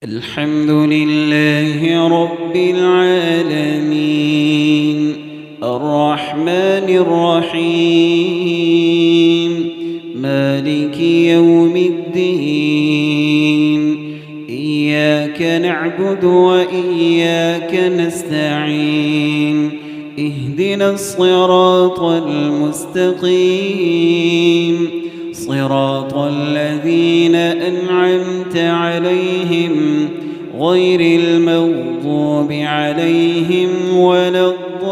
الحمد لله رب العالمين الرحمن الرحيم مالك يوم الدين إياك نعبد وإياك نستعين اهدنا الصراط المستقيم صراط الذين أنعمت عليهم غير المغضوب عليهم ولا الضالين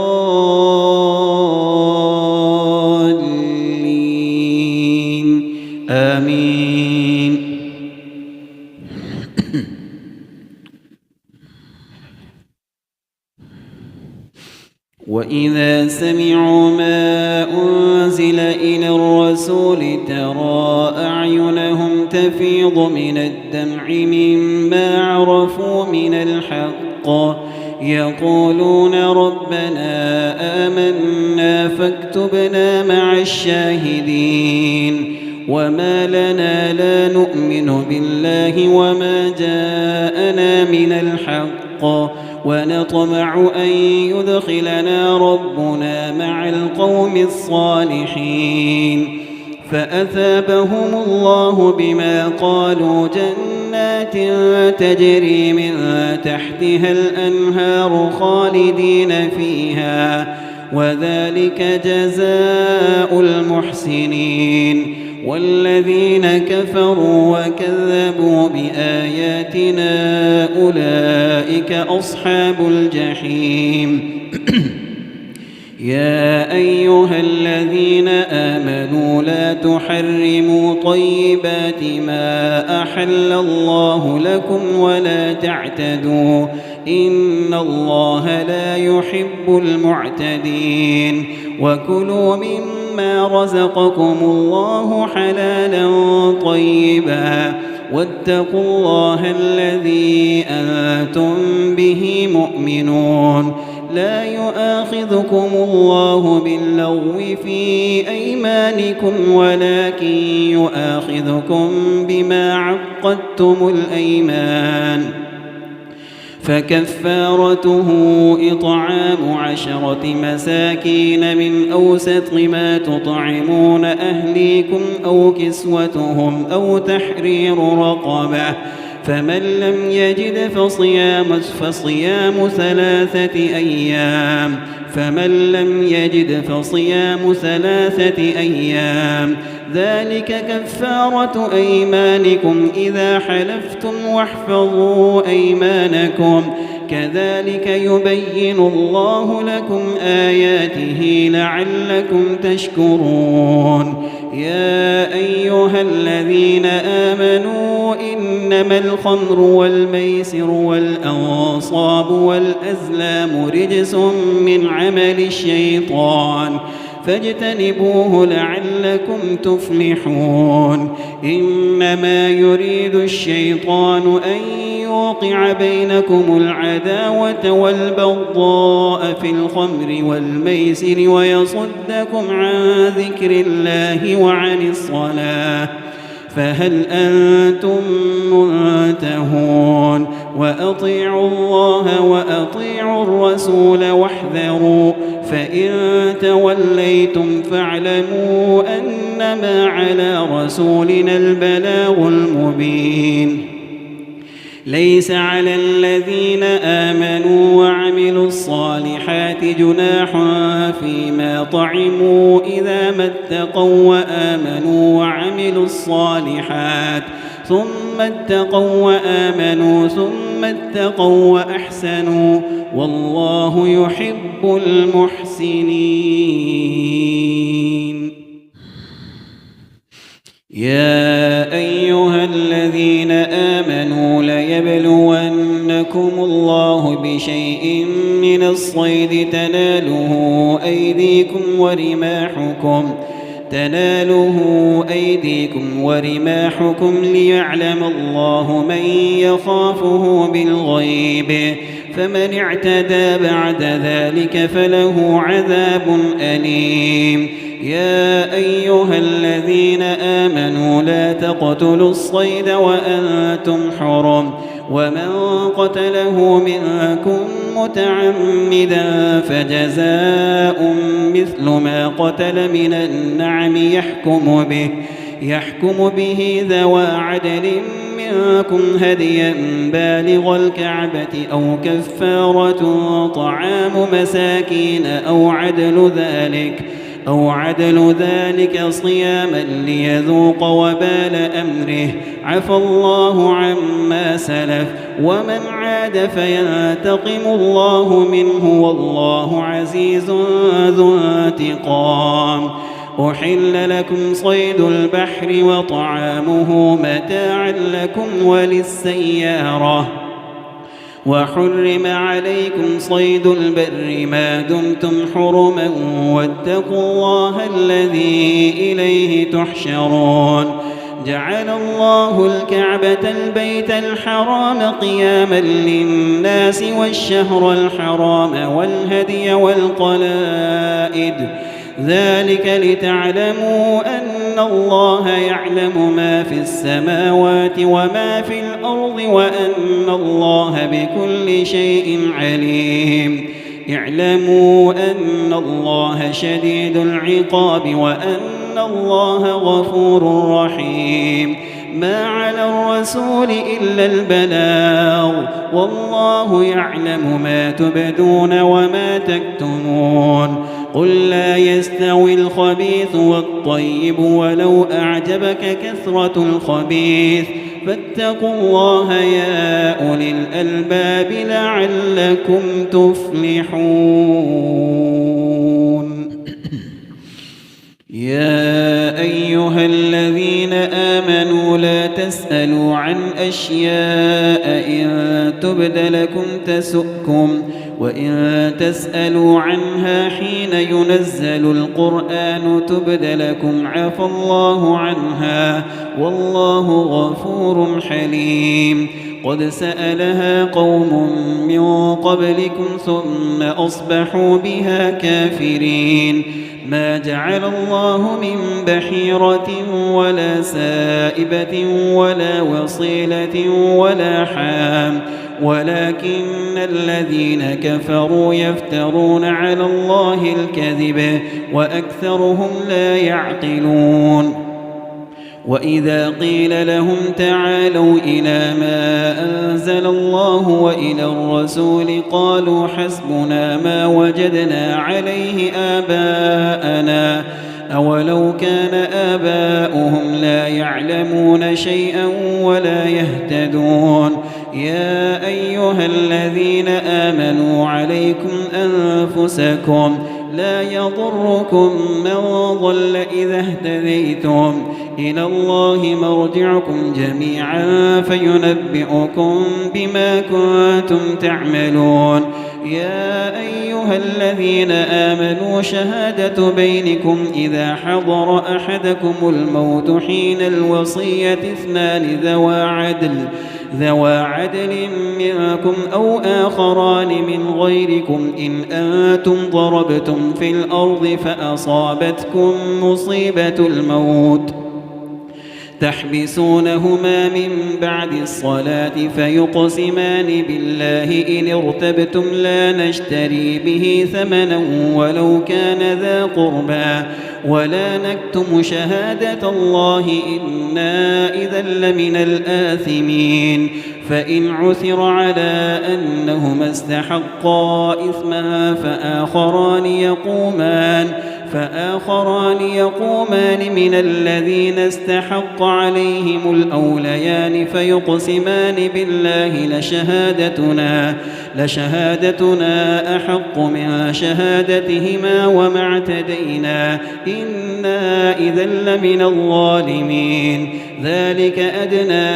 آمين. وإذا سمعوا ما أنزل إلى الرسول ترى أعينهم تفيض من الدمع مما عرفوا من الحق يقولون ربنا آمنا فاكتبنا مع الشاهدين. وما لنا لا نؤمن بالله وما جاءنا من الحق ونطمع أن يدخلنا ربنا مع القوم الصالحين فأثابهم الله بما قالوا جنات تجري من تحتها الأنهار خالدين فيها وذلك جزاء المحسنين. والذين كفروا وكذبوا بآياتنا أولئك أصحاب الجحيم. يا أيها الذين آمنوا لا تحرموا طيبات ما أحل الله لكم ولا تعتدوا إن الله لا يحب المعتدين. وكلوا مما رزقكم الله حلالا طيبا واتقوا الله الذي أنتم به مؤمنون. لا يؤاخذكم الله باللغو في أيمانكم ولكن يؤاخذكم بما عقدتم الأيمان فكفارته إطعام 10 مساكين من أوسط ما تطعمون أهليكم أو كسوتهم أو تحرير رقبة فمن لم يجد فصيام 3 أيام ذلك كفارة أيمانكم إذا حلفتم واحفظوا أيمانكم كذلك يبين الله لكم آياته لعلكم تشكرون. يا أيها الذين آمنوا إنما الخمر والميسر والأنصاب والأزلام رجس من عمل الشيطان فاجتنبوه لعلكم تفلحون. إنما يريد الشيطان أن يوقع بينكم العداوة والبغضاء في الخمر والميسر ويصدكم عن ذكر الله وعن الصلاة فهل أنتم منتهون. وأطيعوا الله وأطيعوا الرسول واحذروا فإن توليتم فاعلموا أنما على رسولنا البلاغ المبين. ليس على الذين آمنوا وعملوا الصالحات جناح فيما طعموا إذا ما اتقوا وآمنوا وعملوا الصالحات ثم اتقوا وآمنوا ثم اتقوا وأحسنوا والله يحب المحسنين. يا أيها الذين آمنوا ليبلونكم الله بشيء من الصيد تناله أيديكم ورماحكم ليعلم الله من يخافه بالغيب فمن اعتدى بعد ذلك فله عذاب أليم. يا أيها الذين آمنوا لا تقتلوا الصيد وأنتم حرم ومن قتله منكم متعمدا فجزاء مثل ما قتل من النعم يحكم به ذوى عدل منكم هديا بالغ الكعبة أو كفارة طعام مساكين أو عدل ذلك صياما ليذوق وبال أمره عفى الله عما سلف ومن عاد فينتقم الله منه والله عزيز ذو انتقام. أحل لكم صيد البحر وطعامه متاعا لكم وللسيارة وحرم عليكم صيد البر ما دمتم حرما واتقوا الله الذي إليه تحشرون. جعل الله الكعبة البيت الحرام قياما للناس والشهر الحرام والهدي والقلائد ذلك لتعلموا أن الله يعلم ما في السماوات وما في الأرض وأن الله بكل شيء عليم. اعلموا أن الله شديد العقاب وأن الله غفور رحيم. ما على الرسول إلا البلاغ والله يعلم ما تبدون وما تكتمون. قل لا يستوي الخبيث والطيب ولو أعجبك كثرة الخبيث فاتقوا الله يا أولي الألباب لعلكم تفلحون. يا أيها الذين آمنوا لا تسألوا عن أشياء إن تبد لكم تسؤكم وإن تسألوا عنها حين ينزل القرآن تبد لكم عفى الله عنها والله غفور حليم. قد سألها قوم من قبلكم ثم أصبحوا بها كافرين. ما جعل الله من بحيرة ولا سائبة ولا وصيلة ولا حام ولكن الذين كفروا يفترون على الله الكذب وأكثرهم لا يعقلون. وإذا قيل لهم تعالوا إلى ما أنزل الله وإلى الرسول قالوا حسبنا ما وجدنا عليه آباءنا أولو كان آباؤهم لا يعلمون شيئا ولا يهتدون. يا أيها الذين آمنوا عليكم أنفسكم لا يضركم من ضل إذا اهتديتم إلى الله مرجعكم جميعا فينبئكم بما كنتم تعملون. يا أيها الذين آمنوا شهادة بينكم إذا حضر أحدكم الموت حين الوصية اثنان ذوى عدل منكم أو آخران من غيركم إن أنتم ضربتم في الأرض فأصابتكم مصيبة الموت تحبسونهما من بعد الصلاة فيقسمان بالله إن ارتبتم لا نشتري به ثمنا ولو كان ذا قربى ولا نكتم شهادة الله إنا إذا لمن الآثمين. فإن عثر على أنهما استحقا إثما فآخران يقومان من الذين استحق عليهم الأوليان فيقسمان بالله لشهادتنا أحق من شهادتهما وما اعتدينا إنا إذا لمن الظالمين. ذلك أدنى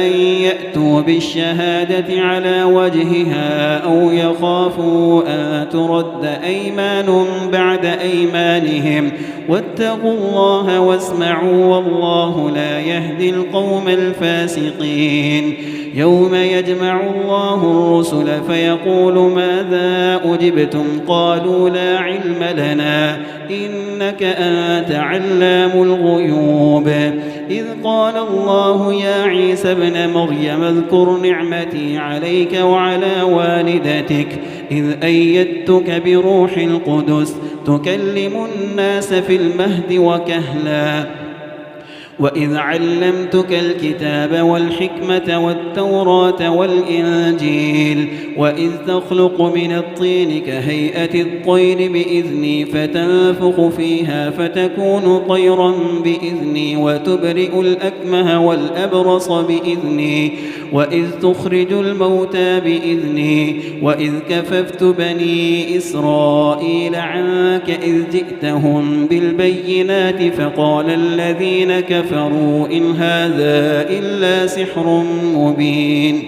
أن يأتوا بالشهادة على وجهها أو يخافوا أن ترد أيمان بعد أيمانهم واتقوا الله واسمعوا والله لا يهدي القوم الفاسقين. يوم يجمع الله الرسل فيقول ماذا أجبتم قالوا لا علم لنا إنك أنت علام الغيوب إذ قال الله يا عيسى ابن مريم اذكر نعمتي عليك وعلى والدتك إذ أيدتك بروح القدس تكلم الناس في المهد وكهلا وإذ علمتك الكتاب والحكمة والتوراة والإنجيل وإذ تخلق من الطين كهيئة الطير بإذني فتنفخ فيها فتكون طيرا بإذني وتبرئ الأكمه والأبرص بإذني وإذ تخرج الموتى بإذني وإذ كففت بني إسرائيل عنك إذ جئتهم بالبينات فقال الذين كفروا إن هذا إلا سحر مبين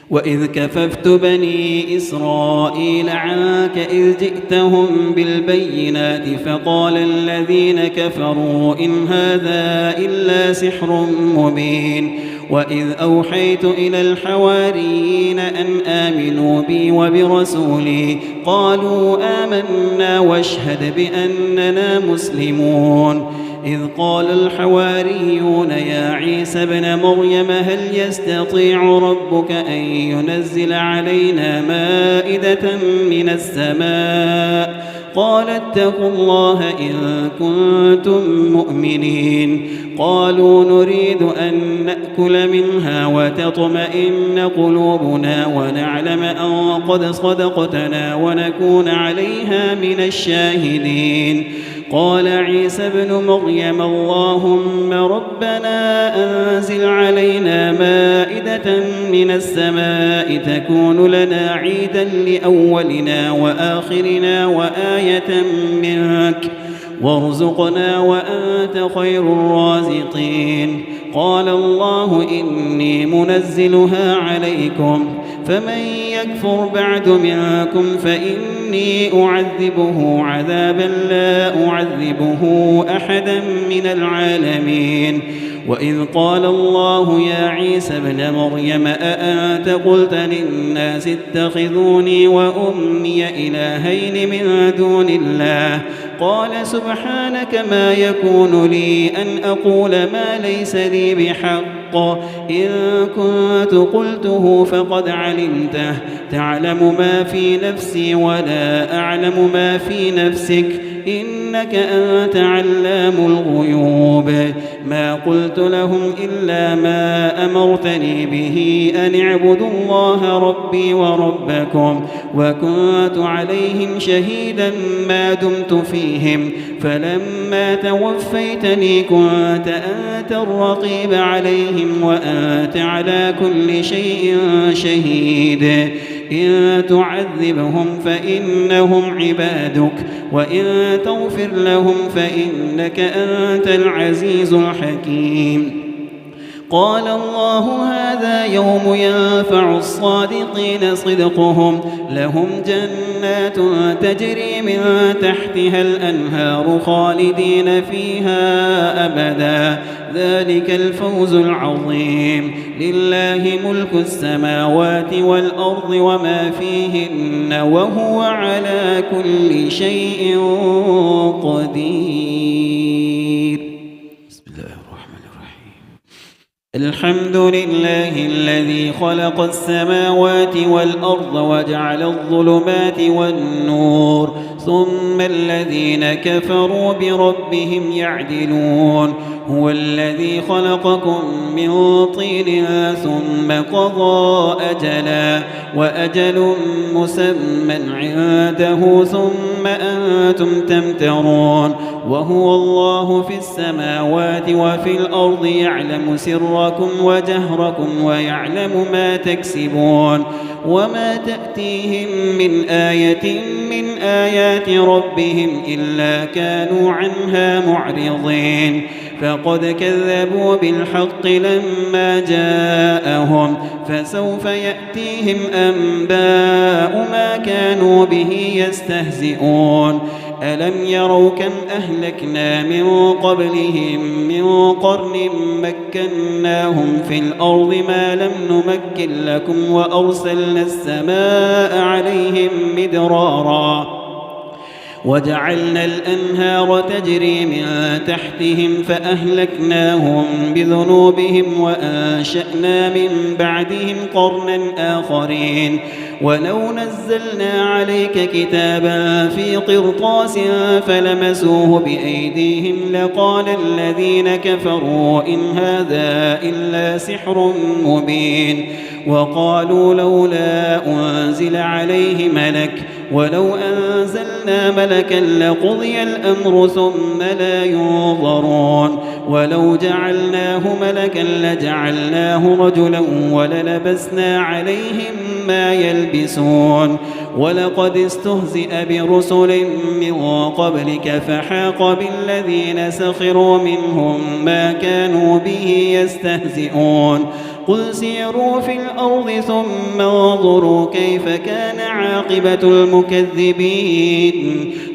وإذ كففت بني إسرائيل عنك إذ جئتهم بالبينات فقال الذين كفروا إن هذا إلا سحر مبين وإذ أوحيت إلى الحواريين أن آمنوا بي وبرسولي قالوا آمنا واشهد بأننا مسلمون إذ قال الحواريون يا عيسى ابن مريم هل يستطيع ربك أن ينزل علينا مائدة من السماء قال اتقوا الله إن كنتم مؤمنين قالوا نريد أن نأكل منها وتطمئن قلوبنا ونعلم أن قد صدقتنا ونكون عليها من الشاهدين قال عيسى ابن مريم اللهم ربنا أنزل علينا مائدة من السماء تكون لنا عيدا لأولنا وآخرنا وآية منك وارزقنا وأنت خير الرازقين قال الله إني منزلها عليكم فمن يكفر بعد منكم فإني أعذبه عذابا لا أعذبه أحدا من العالمين وإذ قال الله يا عيسى ابن مريم أأنت قلت للناس اتخذوني وأمي إلهين من دون الله قال سبحانك ما يكون لي أن أقول ما ليس لي بحق إن كنت قلته فقد علمته تعلم ما في نفسي ولا أعلم ما في نفسك إنك أنت علام الغيوب ما قلت لهم إلا ما أمرتني به أن اعبدوا الله ربي وربكم وكنت عليهم شهيدا ما دمت فيهم فلما توفيتني كنت أنت الرقيب عليهم وأنت على كل شيء شهيد إن تعذبهم فإنهم عبادك وإن تغفر لهم فإنك أنت العزيز الحكيم قال الله هذا يوم ينفع الصادقين صدقهم لهم جنات تجري من تحتها الأنهار خالدين فيها أبدا ذلك الفوز العظيم لله ملك السماوات والأرض وما فيهن وهو على كل شيء قدير بسم الله الرحمن الرحيم الحمد لله الذي خلق السماوات والأرض وجعل الظلمات والنور ثم الذين كفروا بربهم يعدلون هو الذي خلقكم من طين ثم قضى أجلا وأجل مسمى عنده ثم أنتم تمترون وهو الله في السماوات وفي الأرض يعلم سركم وجهركم ويعلم ما تكسبون وما تأتيهم من آية من آيات ربهم إلا كانوا عنها معرضين فقد كذبوا بالحق لما جاءهم فسوف يأتيهم أنباء ما كانوا به يستهزئون ألم يروا كم أهلكنا من قبلهم من قرن مكناهم في الأرض ما لم نمكن لكم وأرسلنا السماء عليهم مدرارا وجعلنا الأنهار تجري من تحتهم فأهلكناهم بذنوبهم وأنشأنا من بعدهم قرنا آخرين ولو نزلنا عليك كتابا في قرطاس فلمسوه بأيديهم لقال الذين كفروا إن هذا إلا سحر مبين وقالوا لولا أنزل عليه ملك ولو أنزلنا ملكا لقضي الأمر ثم لا ينظرون ولو جعلناه ملكا لجعلناه رجلا وللبسنا عليهم ما يلبسون ولقد استهزئ برسل من قبلك فحاق بالذين سخروا منهم ما كانوا به يستهزئون قل سيروا في الأرض ثم انظروا كيف كان عاقبة المكذبين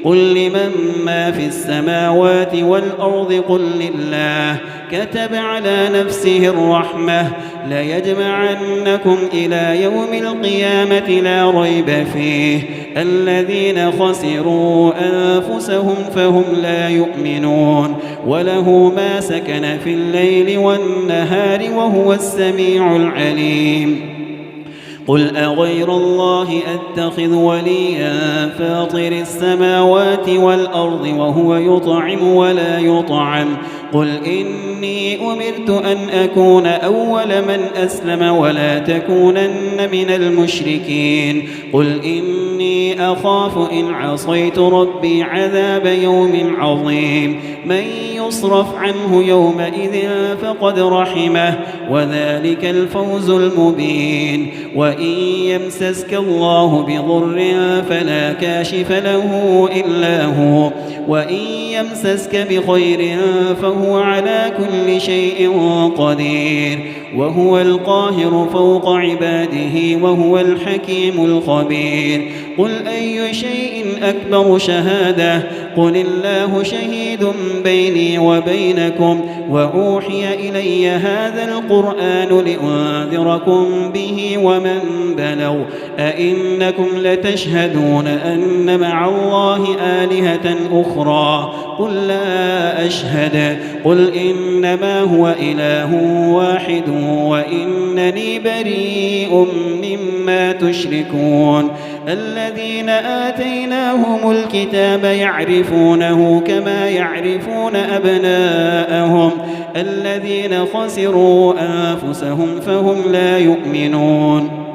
قل لمن ما في السماوات والأرض قل لله كتب على نفسه الرحمة ليجمعنكم إلى يوم القيامة لا ريب فيه الذين خسروا أنفسهم فهم لا يؤمنون وله ما سكن في الليل والنهار وهو السميع العليم قل أغير الله أتخذ وليا فاطر السماوات والأرض وهو يطعم ولا يطعم قل إني أمرت أن أكون أول من أسلم ولا تكونن من المشركين قل إني أخاف إن عصيت ربي عذاب يوم عظيم من يصرف عنه يومئذ فقد رحمه وذلك الفوز المبين وإن يمسسك الله بضر فلا كاشف له إلا هو وإن يمسسك بخير فهو على كل شيء قدير وهو القاهر فوق عباده وهو الحكيم الخبير قل أي شيء أكبر شهادة قل الله شهيد بيني وبينكم وأوحي إلي هذا القرآن لأنذركم به ومن بلغ أئنكم لتشهدون أن مع الله آلهة أخرى قل لا أشهد قل إنما هو إله واحد وإنني بريء مما تشركون الذين آتيناهم الكتاب يعرفونه كما يعرفون أبناءهم الذين خسروا أنفسهم فهم لا يؤمنون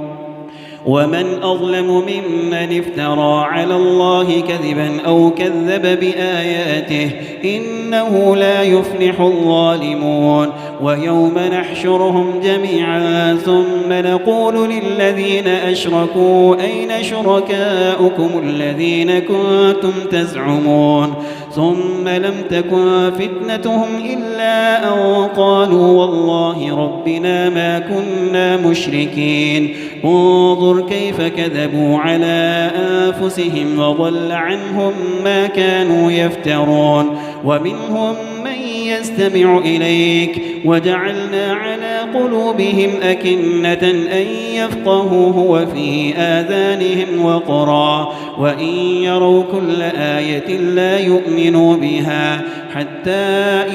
ومن أظلم ممن افترى على الله كذبا أو كذب بآياته إنه لا يفلح الظالمون ويوم نحشرهم جميعا ثم نقول للذين أشركوا أين شركاؤكم الذين كنتم تزعمون ثم لم تكن فتنتهم إلا أن قالوا والله ربنا ما كنا مشركين انظر كيف كذبوا على أنفسهم وضل عنهم ما كانوا يفترون ومنهم من يستمع إليك وجعلنا على قلوبهم أكنة أن يفقهوه وفي آذانهم وقرا وإن يروا كل آية لا يؤمنوا بها حتى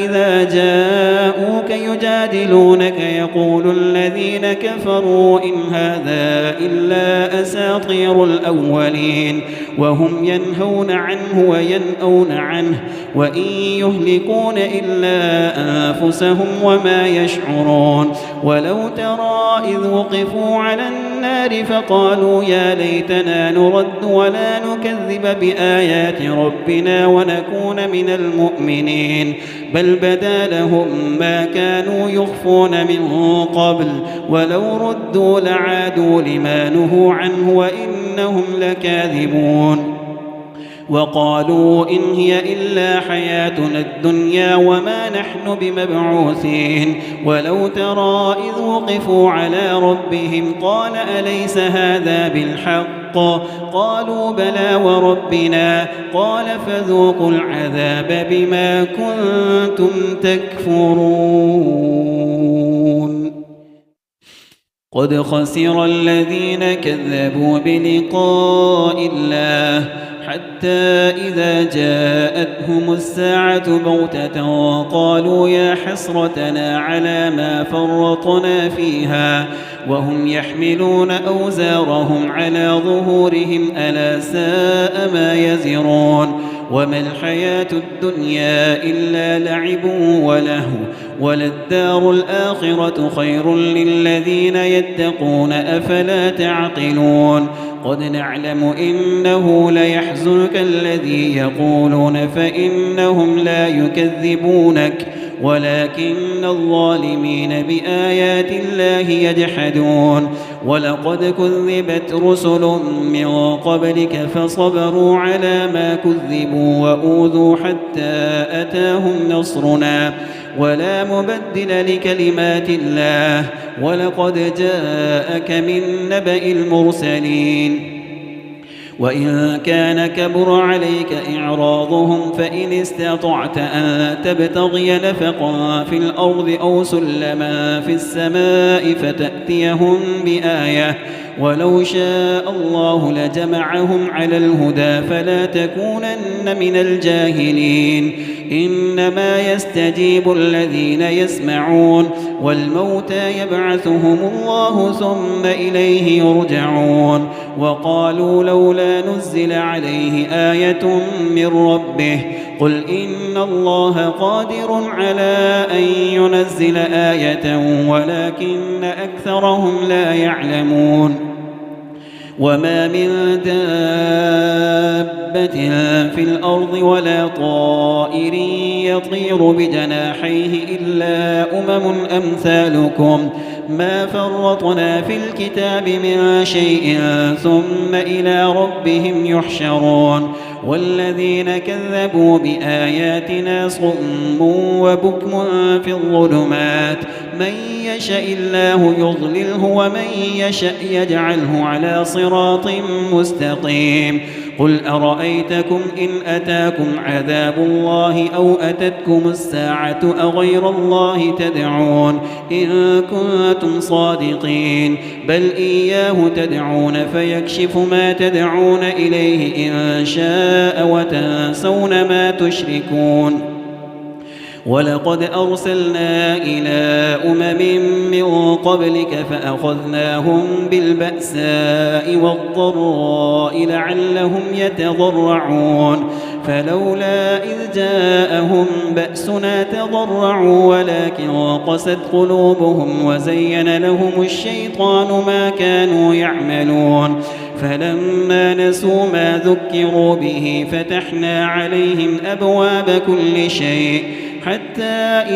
إذا جاءوك يجادلونك يقول الذين كفروا إن هذا إلا أساطير الأولين وهم ينهون عنه وينأون عنه وإن يهلكون إلا أنفسهم وما يشعرون ولو ترى إذ وقفوا على النار فقالوا يا ليتنا نرد ولا نكذب بآيات ربنا ونكون من المؤمنين بل بدا لهم ما كانوا يخفون من قبل ولو ردوا لعادوا لما نهوا عنه وإنهم لكاذبون وقالوا إن هي إلا حياتنا الدنيا وما نحن بمبعوثين ولو ترى إذ وقفوا على ربهم قال أليس هذا بالحق حقا؟ قالوا بلى وربنا. قال فذوقوا العذاب بما كنتم تكفرون. قد خسر الذين كذبوا بلقاء الله حتى إذا جاءتهم الساعة بغتة قالوا يا حسرتنا على ما فرطنا فيها وهم يحملون أوزارهم على ظهورهم ألا ساء ما يزرون. وما الحياة الدنيا إلا لعب ولهو وللدار الآخرة خير للذين يتقون أفلا تعقلون. قد نعلم إنه ليحزنك الذي يقولون فإنهم لا يكذبونك ولكن الظالمين بآيات الله يجحدون. ولقد كذبت رسل من قبلك فصبروا على ما كذبوا وأوذوا حتى أتاهم نصرنا ولا مبدل لكلمات الله ولقد جاءك من نبأ المرسلين. وإن كان كبر عليك إعراضهم فإن استطعت أن تبتغي نفقا في الأرض أو سلما في السماء فتأتيهم بآية ولو شاء الله لجمعهم على الهدى فلا تكونن من الجاهلين. إنما يستجيب الذين يسمعون والموتى يبعثهم الله ثم إليه يرجعون. وقالوا لولا نزل عليه آية من ربه قل إن الله قادر على أن ينزل آية ولكن أكثرهم لا يعلمون. وما من دابة في الأرض ولا طائر يطير بجناحيه إلا أمثالكم ما فرطنا في الكتاب من شيء ثم إلى ربهم يحشرون. والذين كذبوا بآياتنا صم وبكم في الظلمات من يشاء الله يضلله ومن يشاء يجعله على صراط مستقيم. قل أرأيتكم إن أتاكم عذاب الله أو أتتكم الساعة أغير الله تدعون إن كنتم صادقين بل إياه تدعون فيكشف ما تدعون إليه إن شاء وتنسون ما تشركون. ولقد أرسلنا إلى من قبلك فأخذناهم بالبأساء والضراء لعلهم يتضرعون فلولا إذ جاءهم بأسنا تضرعوا ولكن قست قلوبهم وزين لهم الشيطان ما كانوا يعملون فلما نسوا ما ذكروا به فتحنا عليهم أبواب كل شيء حتى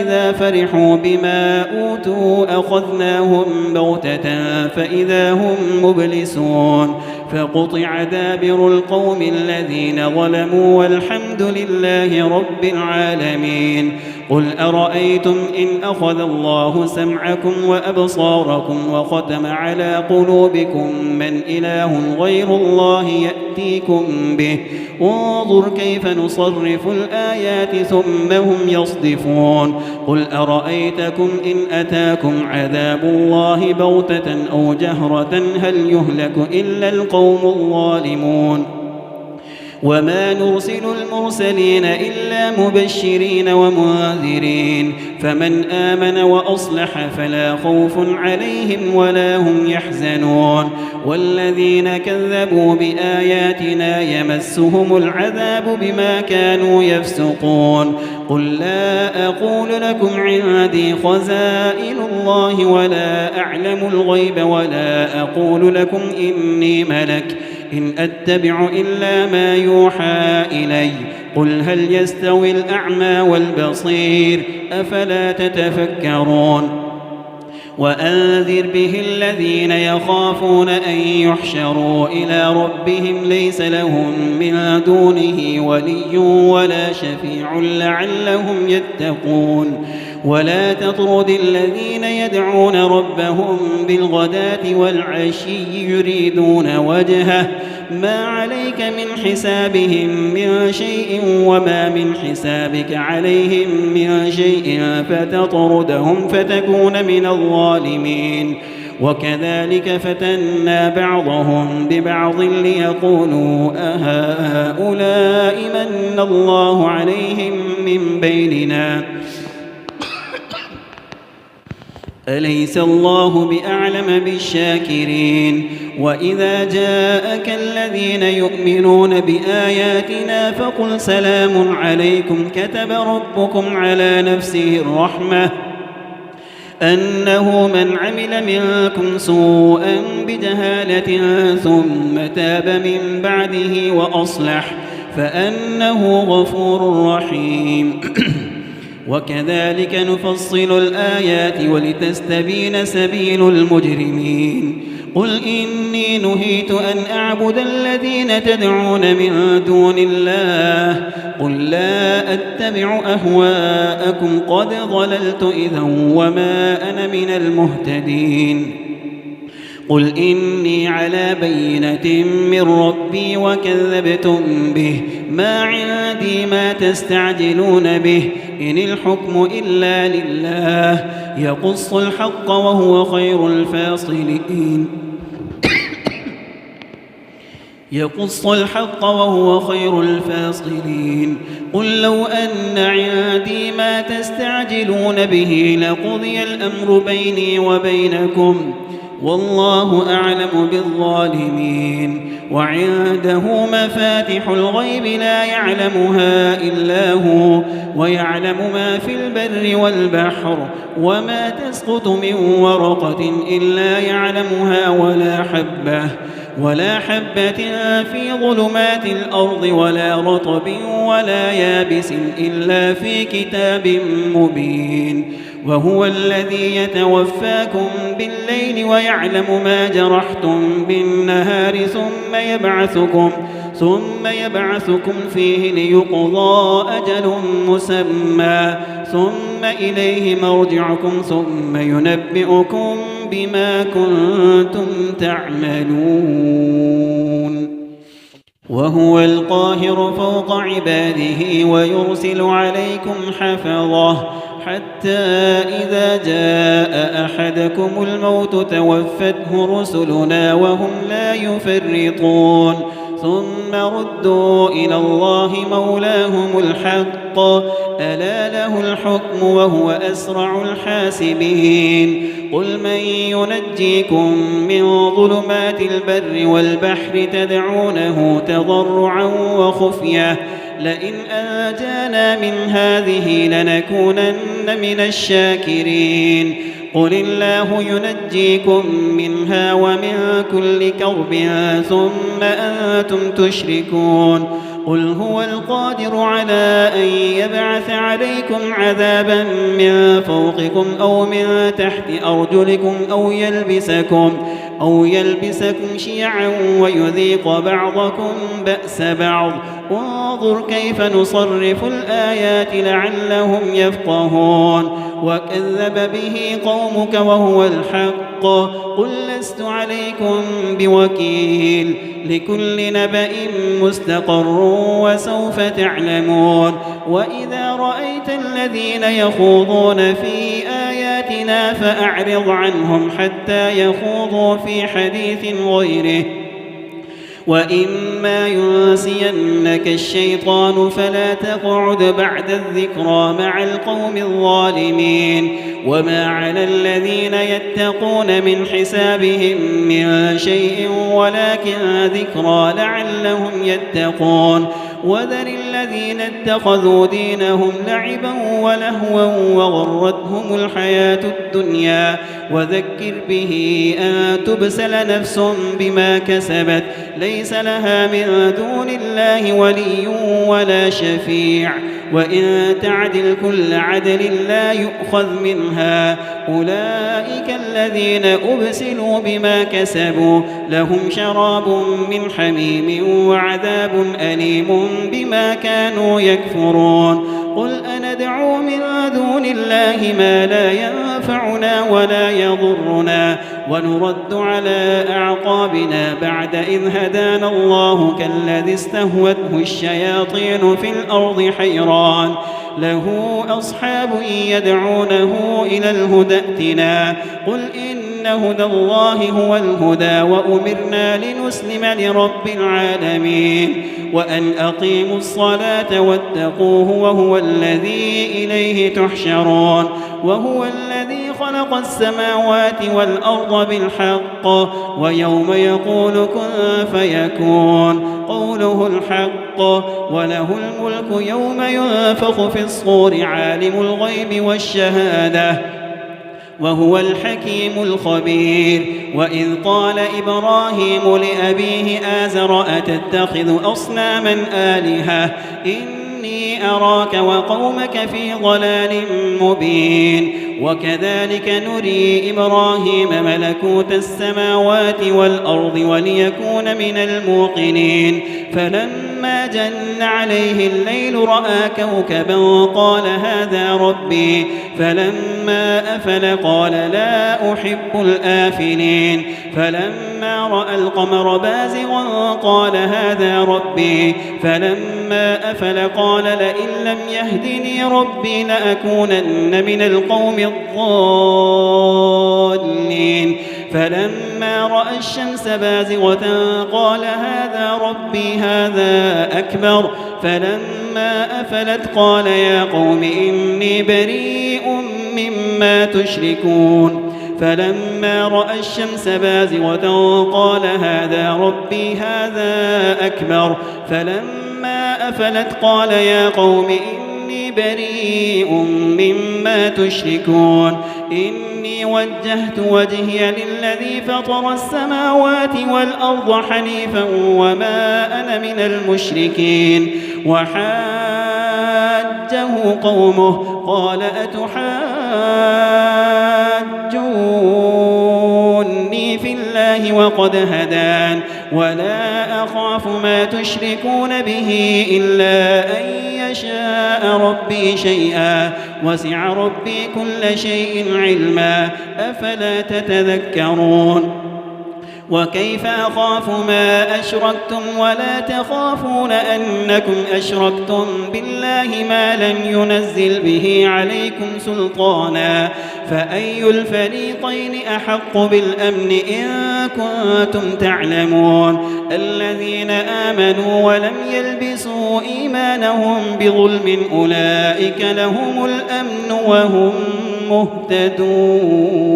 إذا فرحوا بما أوتوا أخذناهم بغتة فإذا هم مبلسون فقطع دابر القوم الذين ظلموا والحمد لله رب العالمين. قل أرأيتم إن أخذ الله سمعكم وأبصاركم وختم على قلوبكم من إله غير الله يأتيكم به انظر كيف نصرف الآيات ثم هم يصدفون. قل أرأيتكم إن أتاكم عذاب الله بغتة أو جهرة هل يهلك إلا القوم الظالمون. وما نرسل المرسلين إلا مبشرين ومنذرين فمن آمن وأصلح فلا خوف عليهم ولا هم يحزنون. والذين كذبوا بآياتنا يمسهم العذاب بما كانوا يفسقون. قل لا أقول لكم عندي خزائن الله ولا أعلم الغيب ولا أقول لكم إني ملك إن أتبع إلا ما يوحى إلي قل هل يستوي الأعمى والبصير أفلا تتفكرون. وأنذر به الذين يخافون أن يحشروا إلى ربهم ليس لهم من دونه ولي ولا شفيع لعلهم يتقون. ولا تطرد الذين يدعون ربهم بالغداة والعشي يريدون وجهه ما عليك من حسابهم من شيء وما من حسابك عليهم من شيء فتطردهم فتكون من الظالمين وكذلك فتنا بعضهم ببعض ليقولوا أهؤلاء من الله عليهم من بيننا أليس الله بأعلم بالشاكرين وإذا جاءك الذين يؤمنون بآياتنا فقل سلام عليكم كتب ربكم على نفسه الرحمة أنه من عمل منكم سوءا بجهالة ثم تاب من بعده وأصلح فأنه غفور رحيم وكذلك نفصل الآيات ولتستبين سبيل المجرمين قل إني نهيت أن أعبد الذين تدعون من دون الله قل لا أتبع أهواءكم قد ضللت إذا وما أنا من المهتدين قل إني على بينة من ربي وكذبتم به ما عندي ما تستعجلون به إن الحكم إلا لله يقص الحق وهو خير الفاصلين يقص الحق وهو خير الفاصلين قل لو أن عندي ما تستعجلون به لقضي الأمر بيني وبينكم والله أعلم بالظالمين وعنده مفاتح الغيب لا يعلمها إلا هو ويعلم ما في البر والبحر وما تسقط من ورقة إلا يعلمها ولا حبة في ظلمات الأرض ولا رطب ولا يابس إلا في كتاب مبين وهو الذي يتوفاكم بالليل ويعلم ما جرحتم بالنهار ثم يبعثكم فيه ليقضى أجل مسمى ثم إليه مرجعكم ثم ينبئكم بما كنتم تعملون وهو القاهر فوق عباده ويرسل عليكم حفظه حتى إذا جاء أحدكم الموت توفته رسلنا وهم لا يفرطون ثم ردوا إلى الله مولاهم الحق ألا له الحكم وهو أسرع الحاسبين قل من ينجيكم من ظلمات البر والبحر تدعونه تضرعا وخفية لئن أنجانا من هذه لنكونن من الشاكرين قل الله ينجيكم منها ومن كل كرب ثم أنتم تشركون قل هو القادر على أن يبعث عليكم عذابا من فوقكم أو من تحت أرجلكم أو يلبسكم شيعا ويذيق بعضكم بأس بعض انظر كيف نصرف الآيات لعلهم يفقهون وكذب به قومك وهو الحق قل لست عليكم بوكيل لكل نبأ مستقر وسوف تعلمون وإذا رأيت الذين يخوضون في آياتنا فأعرض عنهم حتى يخوضوا في حديث غيره وإما ينسينك الشيطان فلا تقعد بعد الذكرى مع القوم الظالمين وما على الذين يتقون من حسابهم من شيء ولكن ذكرى لعلهم يتقون وذر الذين اتخذوا دينهم لعبا ولهوا وغرتهم الحياة الدنيا وذكر به أن تبسل نفس بما كسبت ليس لها من دون الله ولي ولا شفيع وإن تعدل كل عدل لا يؤخذ منها أولئك الذين أبسلوا بما كسبوا لهم شراب من حميم وعذاب أليم بما كانوا يكفرون قل أندعو من دون الله ما لا ينفعنا ولا يضرنا ونرد على أعقابنا بعد إذ هدانا الله كالذي استهوته الشياطين في الأرض حيران له أصحاب يدعونه إلى الهدى ائتنا قل إن هدى الله هو الهدى وأمرنا لنسلم لرب العالمين وأن أقيموا الصلاة واتقوه وهو الذي إليه تحشرون وهو الذي خلق السماوات والأرض بالحق ويوم يقول كن فيكون قوله الحق وله الملك يوم ينفخ في الصور عالم الغيب والشهادة وهو الحكيم الخبير وإذ قال إبراهيم لأبيه آزر أتتخذ أصناما آلهة إني أراك وقومك في ضلال مبين وكذلك نري إبراهيم ملكوت السماوات والأرض وليكون من الموقنين فلما جن عليه الليل رأى كوكبا قال هذا ربي فلما أفل قال لا أحب الآفلين فلما رأى القمر بازغا قال هذا ربي فلما أفل قال لئن لم يهدني ربي لأكونن من القوم الضالين فلما رأى الشمس بازغة قال هذا ربي هذا أكبر فلما أفلت قال يا قوم إني بريء مما تشركون فلما رأى الشمس بازغة قال هذا ربي هذا أكبر فلما أفلت قال يا قوم إني بريء مما تشركون إني وجهت وجهي للذي فطر السماوات والأرض حنيفا وما أنا من المشركين وحاجه قومه قال أتحاجوني في الله وقد هدان ولا أخاف ما تشركون به إلا أن يشاء ربي شيئا وسع ربي كل شيء علما أفلا تتذكرون وكيف أخاف ما أشركتم ولا تخافون أنكم أشركتم بالله ما لم ينزل به عليكم سلطانا فأي الفريقين أحق بالأمن إن كنتم تعلمون الذين آمنوا ولم يلبسوا إيمانهم بظلم أولئك لهم الأمن وهم مهتدون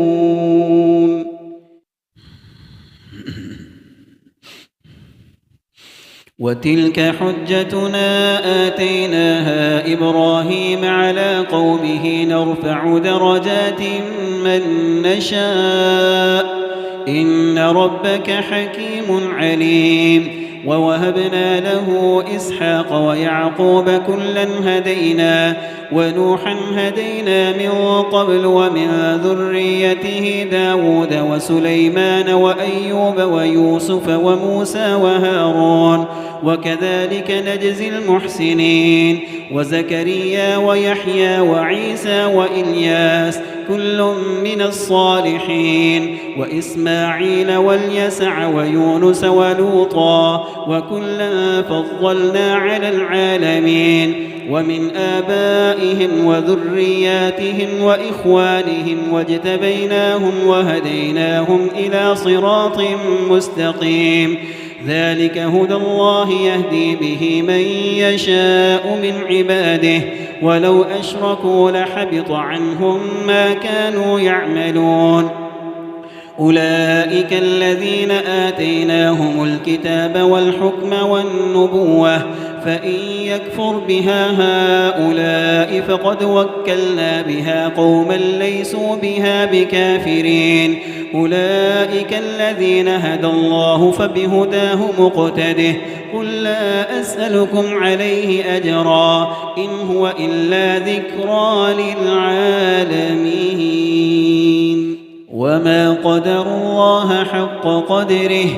وتلك حجتنا آتيناها إبراهيم على قومه نرفع درجات من نشاء إن ربك حكيم عليم ووهبنا له إسحاق ويعقوب كلا هدينا ونوحا هدينا من قبل ومن ذريته داود وسليمان وأيوب ويوسف وموسى وهارون وكذلك نجزي المحسنين وزكريا ويحيى وعيسى وإلياس كل من الصالحين وإسماعيل واليسع ويونس ولوطا وكلا فضلنا على العالمين ومن آبائهم وذرياتهم وإخوانهم واجتبيناهم وهديناهم إلى صراط مستقيم ذلك هدى الله يهدي به من يشاء من عباده ولو أشركوا لحبط عنهم ما كانوا يعملون أولئك الذين آتيناهم الكتاب والحكم والنبوة فإن يكفر بها هؤلاء فقد وكلنا بها قوما ليسوا بها بكافرين أولئك الذين هدى الله فبهداه مقتده قل لا أسألكم عليه أجرا إن هو إلا ذكرى للعالمين وما قدروا الله حق قدره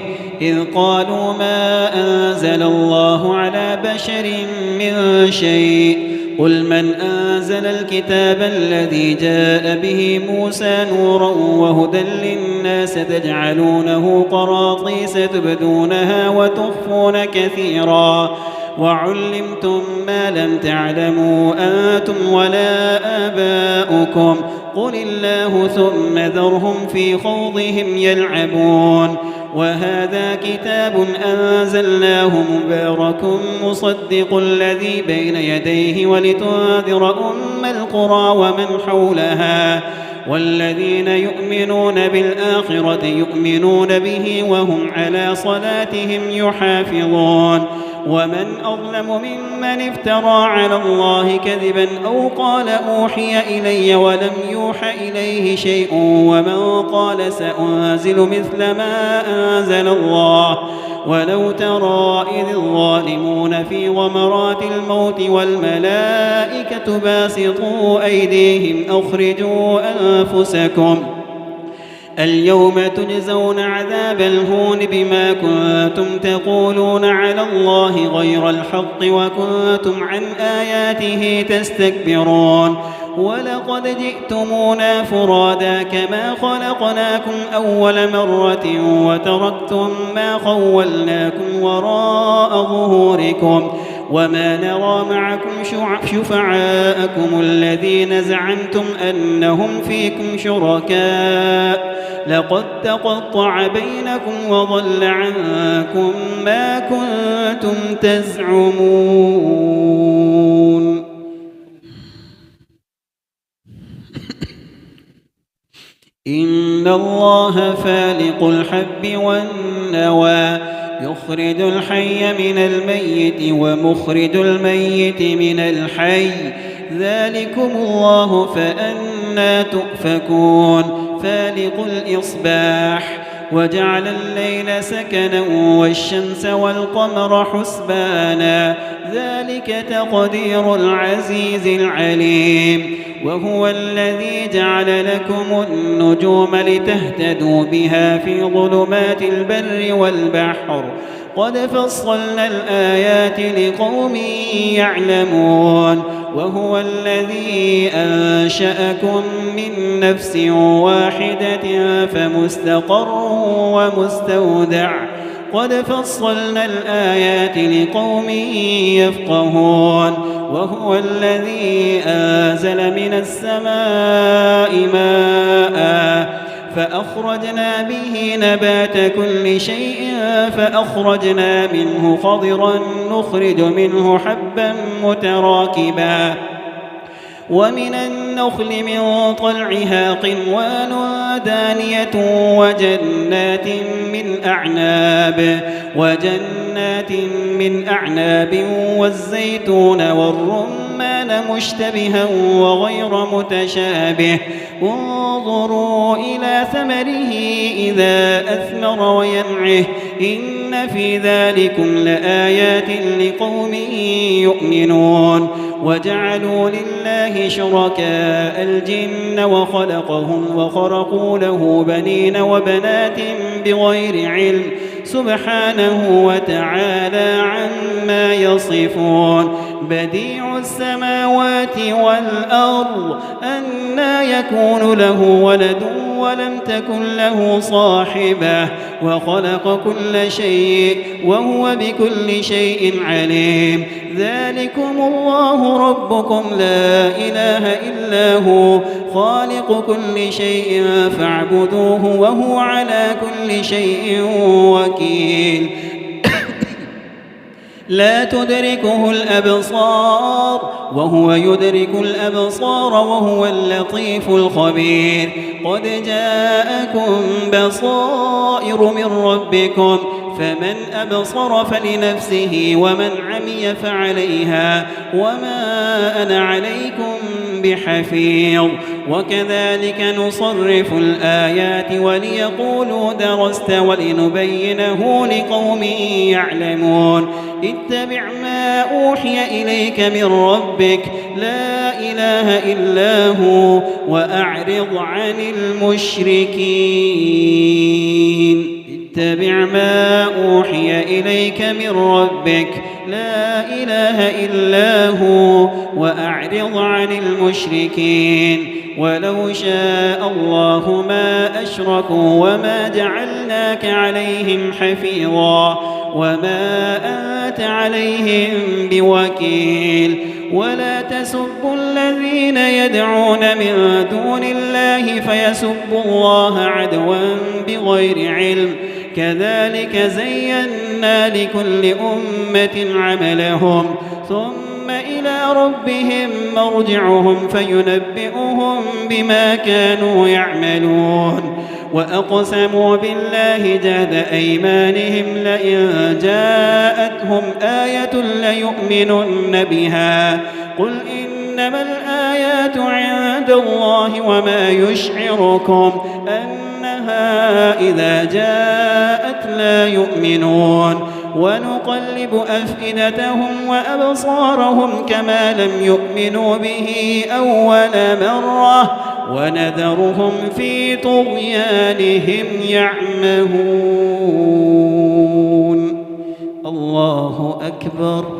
إذ قالوا ما أنزل الله على بشر من شيء قل من أنزل الكتاب الذي جاء به موسى نورا وهدى للناس تجعلونه قراطيس تبدونها وتخفون كثيرا وعلمتم ما لم تعلموا أنتم ولا آباؤكم قل الله ثم ذرهم في خوضهم يلعبون وهذا كتاب أنزلناه مبارك مصدق الذي بين يديه ولتنذر أم القرى ومن حولها والذين يؤمنون بالآخرة يؤمنون به وهم على صلاتهم يحافظون ومن أظلم ممن افترى على الله كذبا أو قال أوحي إلي ولم يوحى إليه شيء ومن قال سأنزل مثل ما أنزل الله ولو ترى إذ الظالمون في غمرات الموت والملائكة باسطوا أيديهم أخرجوا أنفسكم اليوم تجزون عذاب الهون بما كنتم تقولون على الله غير الحق وكنتم عن آياته تستكبرون ولقد جئتمونا فرادا كما خلقناكم أول مرة وتركتم ما خولناكم وراء ظهوركم وما نرى معكم شفعاءكم الذين زعمتم أنهم فيكم شركاء لقد تقطع بينكم وضل عنكم ما كنتم تزعمون إن الله فالق الحب والنوى يخرج الحي من الميت ومخرج الميت من الحي ذلكم الله فأنى تؤفكون فالق الإصباح وجعل الليل سكنا والشمس والقمر حسبانا ذلك تقدير العزيز العليم وهو الذي جعل لكم النجوم لتهتدوا بها في ظلمات البر والبحر قد فصلنا الآيات لقوم يعلمون وهو الذي أنشأكم من نفس واحدة فمستقر ومستودع قد فصلنا الآيات لقوم يفقهون وهو الذي أنزل من السماء ماء فأخرجنا به نبات كل شيء فأخرجنا منه خضرا نخرج منه حبا متراكبا ومن النخل من طلعها قنوان دانية وجنات من أعناب والزيتون والرمان مشتبها وغير متشابه انظروا إلى ثمره إذا أثمر وينعه إن في ذلكم لآيات لقوم يؤمنون وجعلوا لله شركاء الجن وخلقهم وخرقوا له بنين وبنات بغير علم سبحانه وتعالى عما يصفون بديع السماوات والأرض أنى يكون له ولد ولم تكن له صاحبة وخلق كل شيء وهو بكل شيء عليم ذلكم الله ربكم لا إله إلا هو خالق كل شيء فاعبدوه وهو على كل شيء وكيل لا تدركه الأبصار وهو يدرك الأبصار وهو اللطيف الخبير قد جاءكم بصائر من ربكم فمن أبصر فلنفسه ومن عمي فعليها وما أنا عليكم بحفيظ وكذلك نصرف الآيات وليقولوا درست ولنبينه لقوم يعلمون اتبع ما أوحي إليك من ربك لا إله إلا هو وأعرض عن المشركين اتبع ما أوحي إليك من ربك لا إله إلا هو وأعرض المشركين ولو شاء الله ما أشركوا وما جعلناك عليهم حفيظا وما أنت عليهم بوكيل ولا تسبوا الذين يدعون من دون الله فيسبوا الله عدوا بغير علم كذلك زينا لكل أمة عملهم ثم إلى ربهم مرجعهم فينبئهم بما كانوا يعملون وأقسموا بالله جهد أيمانهم لئن جاءتهم آية ليؤمنن بها قل إنما الآيات عند الله وما يشعركم أنها إذا جاءت لا يؤمنون ونقلب أفئدتهم وأبصارهم كما لم يؤمنوا به أول مرة ونذرهم في طغيانهم يعمهون الله أكبر.